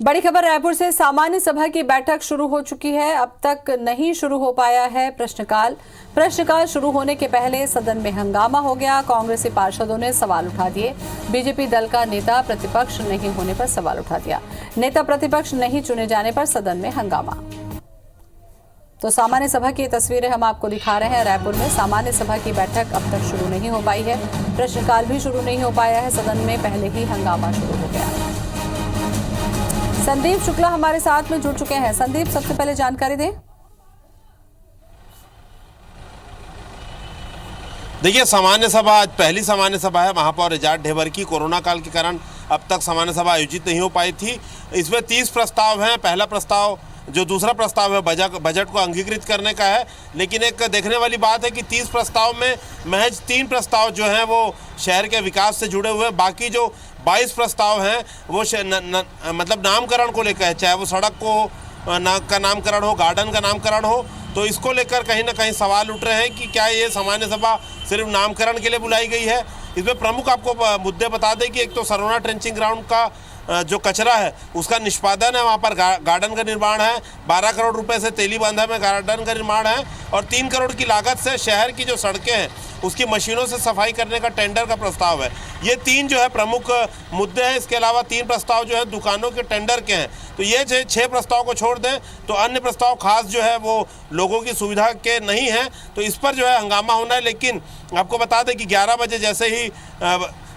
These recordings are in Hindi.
बड़ी खबर रायपुर से। सामान्य सभा की बैठक शुरू हो चुकी है। अब तक नहीं शुरू हो पाया है प्रश्नकाल शुरू होने के पहले सदन में हंगामा हो गया। कांग्रेसी पार्षदों ने सवाल उठा दिए। बीजेपी दल का नेता प्रतिपक्ष नहीं होने पर सवाल उठा दिया। नेता प्रतिपक्ष नहीं चुने जाने पर सदन में हंगामा। तो सामान्य सभा की तस्वीरें हम आपको दिखा रहे हैं। रायपुर में सामान्य सभा की बैठक अब तक शुरू नहीं हो पाई है। प्रश्नकाल भी शुरू नहीं हो पाया है। सदन में पहले ही हंगामा शुरू हो गया। संदीप शुक्ला हमारे साथ में जुड़ चुके हैं। संदीप, सबसे पहले जानकारी दें। देखिए, सामान्य सभा आज पहली सामान्य सभा है। महापौर एजाज ढेबर की कोरोना काल के कारण अब तक सामान्य सभा आयोजित नहीं हो पाई थी। इसमें 30 प्रस्ताव हैं। पहला प्रस्ताव जो दूसरा प्रस्ताव है बजट को अंगीकृत करने का है, लेकिन एक देखने वाली बात है कि 30 प्रस्ताव में महज 3 प्रस्ताव जो हैं वो शहर के विकास से जुड़े हुए हैं। बाकी जो 22 प्रस्ताव हैं वो मतलब नामकरण को लेकर है, चाहे वो सड़क का नामकरण हो, गार्डन का नामकरण हो। तो इसको लेकर कहीं ना कहीं सवाल उठ रहे हैं कि क्या ये सामान्य सभा सिर्फ नामकरण के लिए बुलाई गई है। इसमें प्रमुख आपको मुद्दे बता दें कि एक तो सरवना ट्रेंचिंग ग्राउंड का जो कचरा है उसका निष्पादन है। वहाँ पर गार्डन का निर्माण है। 12 करोड़ रुपए से तेली बांधा में गार्डन का निर्माण है और 3 करोड़ की लागत से शहर की जो सड़कें हैं उसकी मशीनों से सफाई करने का टेंडर का प्रस्ताव है। ये 3 जो है प्रमुख मुद्दे हैं। इसके अलावा 3 प्रस्ताव जो है दुकानों के टेंडर के हैं। तो ये 6 प्रस्ताव को छोड़ दें तो अन्य प्रस्ताव खास जो है वो लोगों की सुविधा के नहीं हैं। तो इस पर जो है हंगामा होना है। लेकिन आपको बता दें कि 11 बजे जैसे ही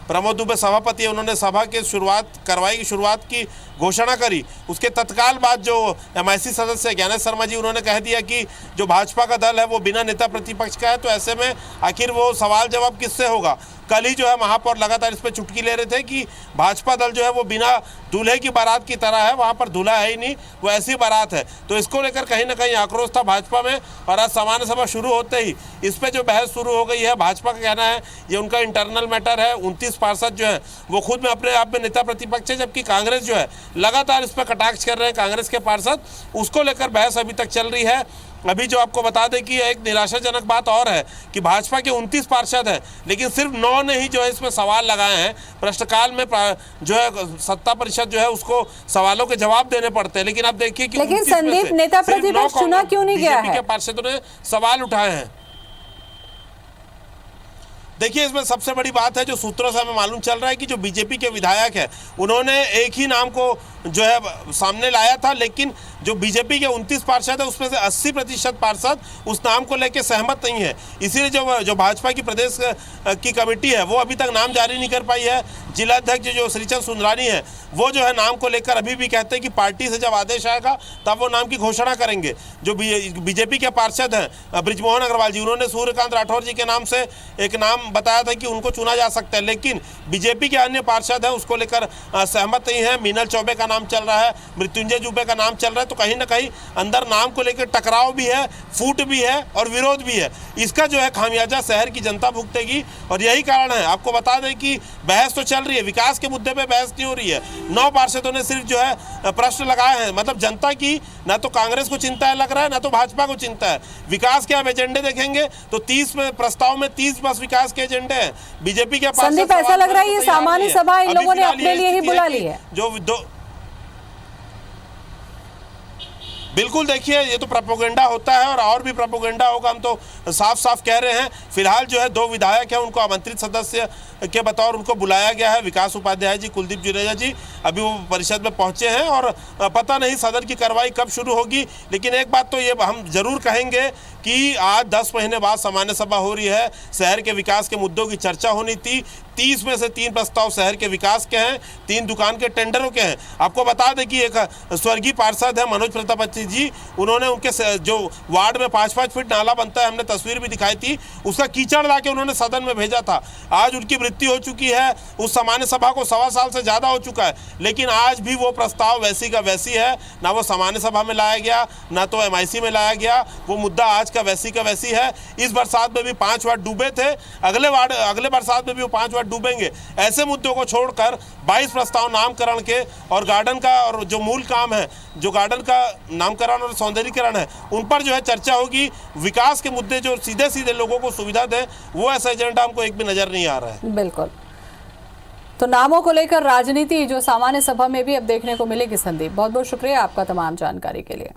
प्रमोद दुबे सभापति है, उन्होंने सभा के शुरुआत की घोषणा करी। उसके तत्काल बाद जो MIC सदस्य ज्ञानेश शर्मा जी, उन्होंने कह दिया कि जो भाजपा का दल है वो बिना नेता प्रतिपक्ष का है। तो ऐसे में आखिर वो सवाल जवाब किससे होगा। कल ही जो है महापौर लगातार इस पर चुटकी ले रहे थे कि भाजपा दल जो है वो बिना दूल्हे की बारात की तरह है, वहाँ पर दूल्हा है ही नहीं, वो ऐसी बारात है। तो इसको लेकर कहीं ना कहीं आक्रोश था भाजपा में। और आज सामान्य सभा शुरू होते ही इस पर जो बहस शुरू हो गई है, भाजपा का कहना है ये उनका इंटरनल मैटर है। 29 पार्षद जो है वो खुद में अपने आप में नेता प्रतिपक्ष है, जबकि कांग्रेस जो है लगातार इस पर कटाक्ष कर रहे हैं कांग्रेस के पार्षद। उसको लेकर बहस अभी तक चल रही है। अभी जो आपको बता दें कि एक निराशाजनक बात और है कि भाजपा के 29 पार्षद हैं, लेकिन सिर्फ 9 ने ही जो है इसमें सवाल लगाए हैं। प्रश्नकाल में जो है सत्ता परिषद जो है उसको सवालों के जवाब देने पड़ते हैं। लेकिन अब देखिए कि लेकिन संदीप, नेता प्रतिपक्ष चुना क्यों नहीं गया है? के पार्षदों ने सवाल उठाए हैं। देखिए, इसमें सबसे बड़ी बात है जो सूत्रों से हमें मालूम चल रहा है कि जो बीजेपी के विधायक है उन्होंने एक ही नाम को जो है सामने लाया था, लेकिन जो बीजेपी के 29 पार्षद है उसमें से 80% पार्षद उस नाम को लेकर सहमत नहीं है। इसीलिए जो भाजपा की प्रदेश की कमेटी है वो अभी तक नाम जारी नहीं कर पाई है। जिला अध्यक्ष जो श्रीचंद सुंदरानी है वो जो है नाम को लेकर अभी भी कहते हैं कि पार्टी से जब आदेश आएगा तब वो नाम की घोषणा करेंगे। जो बीजेपी के पार्षद हैं बृजमोहन अग्रवाल जी, उन्होंने सूर्यकांत राठौर जी के नाम से एक नाम बताया था कि उनको चुना जा सकता है, लेकिन बीजेपी के अन्य पार्षद हैं उसको लेकर सहमत नहीं है। मीनल चौबे का नाम चल रहा है, मृत्युंजय जुबे का नाम चल रहा है। तो कहीं ना कहीं अंदर नाम को लेकर टकराव भी है, फूट भी है और विरोध भी है। इसका जो है खामियाजा शहर की जनता भुगतेगी और यही कारण है। आपको बता दें कि बहस तो चल रही है, विकास के मुद्दे पे बहस नहीं हो रही है। 9 पार्षदों ने सिर्फ जो है प्रश्न लगाए हैं। मतलब जनता की ना तो कांग्रेस को चिंता है लग रहा है, ना तो भाजपा को चिंता है। विकास के आप एजेंडे देखेंगे तो 30 में प्रस्ताव में 30 बस विकास के एजेंडे हैं। बीजेपी के संदीप, ऐसा लग रहा है ये सामान्य सभा इन लोगों ने अपने लिए ही बुला ली है। बिल्कुल, देखिए ये तो प्रोपेगेंडा होता है और भी प्रोपेगेंडा होगा। हम तो साफ साफ कह रहे हैं। फिलहाल जो है 2 विधायक हैं उनको आमंत्रित सदस्य के बतौर उनको बुलाया गया है। विकास उपाध्याय जी, कुलदीप जुनेजा जी अभी वो परिषद में पहुंचे हैं और पता नहीं सदन की कार्रवाई कब शुरू होगी। लेकिन एक बात तो ये हम जरूर कहेंगे कि आज 10 महीने बाद सामान्य सभा हो रही है। शहर के विकास के मुद्दों की चर्चा होनी थी। 30 में से 3 प्रस्ताव शहर के विकास के हैं, 3 दुकान के टेंडरों के हैं। आपको बता दें कि एक स्वर्गीय पार्षद है मनोज प्रताप जी, उन्होंने उनके जो वार्ड में 5-5 फीट नाला बनता है, हमने तस्वीर भी दिखाई थी, उसका कीचड़ ला के उन्होंने सदन में भेजा था। आज उनकी मृत्यु हो चुकी है। उस सामान्य सभा को 1.25 साल से ज़्यादा हो चुका है, लेकिन आज भी वो प्रस्ताव वैसी का वैसी है। ना वो सामान्य सभा में लाया गया, ना तो MIC में लाया गया। वो मुद्दा आज का वैसी है। इस बरसात में भी 5 वार्ड डूबे थे, अगले बरसात में भी वो 5 वार्ड डूबेंगे। ऐसे मुद्दों को छोड़कर 22 प्रस्ताव नामकरण के और गार्डन का और जो मूल काम है, जो गार्डन का नामकरण और सौंदर्यीकरण है, उन पर जो है चर्चा होगी। विकास के मुद्दे जो सीधे सीधे लोगों को सुविधा दें, वो ऐसा एजेंडा हमको एक भी नजर नहीं आ रहा है। बिल्कुल। तो नामों को लेकर राजनीति जो सामान्य सभा में भी अब देखने को मिलेगी। संदीप, बहुत बहुत शुक्रिया आपका तमाम जानकारी के लिए।